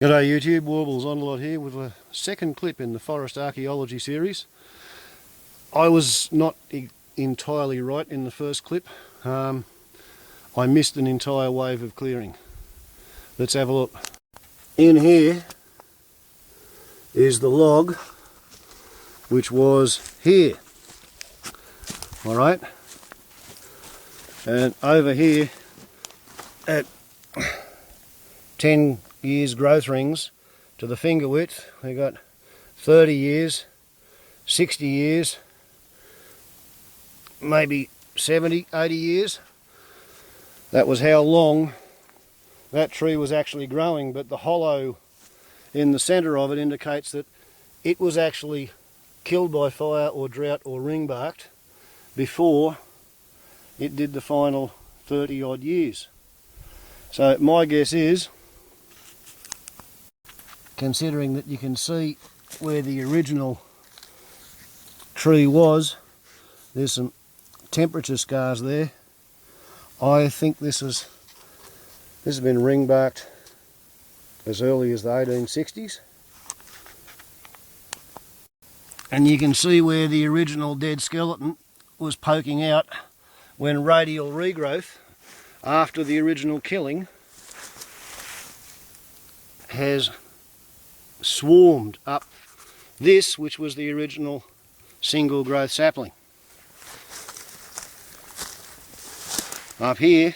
G'day YouTube, Warbles on a lot here with a second clip in the Forest Archaeology series. I was not entirely right in the first clip. I missed an entire wave of clearing. Let's have a look. In here is the log which was here. Alright, and over here at 10 years growth rings to the finger width, we got 30 years, 60 years, maybe 70, 80 years. That was how long that tree was actually growing, but the hollow in the centre of it indicates that it was actually killed by fire or drought or ring-barked before it did the final 30 odd years. So my guess is, considering that you can see where the original tree was, there's some temperature scars there. I think this has been ring-barked as early as the 1860s. And you can see where the original dead skeleton was poking out when radial regrowth after the original killing has swarmed up this, which was the original single growth sapling. Up here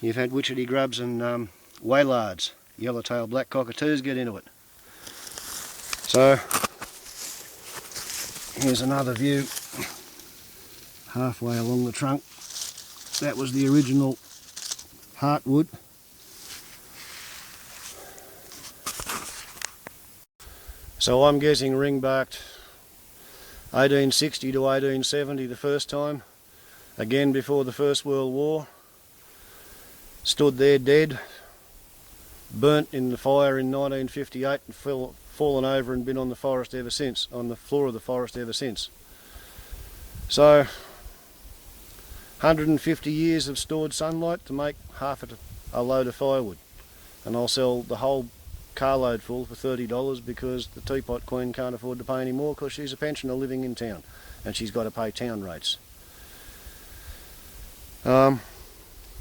you've had witchetty grubs and waylards, yellow-tailed black cockatoos get into it. So here's another view halfway along the trunk. That was the original heartwood. So I'm guessing ring-barked 1860 to 1870 the first time, again before the First World War. Stood there dead, burnt in the fire in 1958 and fallen over and been on the forest ever since, on the floor of the forest ever since. So 150 years of stored sunlight to make half a load of firewood, and I'll sell the whole carload full for $30 because the teapot queen can't afford to pay any more because she's a pensioner living in town and she's got to pay town rates.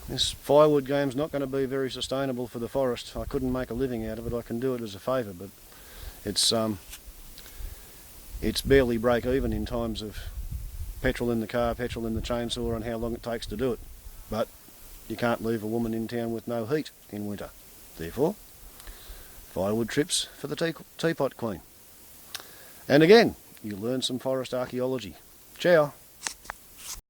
This firewood game's not going to be very sustainable for the forest. I couldn't make a living out of it. I can do it as a favour, but it's barely break even in times of petrol in the car, petrol in the chainsaw, and how long it takes to do it. But you can't leave a woman in town with no heat in winter. Therefore, firewood trips for the teapot queen. And again, you learn some forest archaeology. Ciao.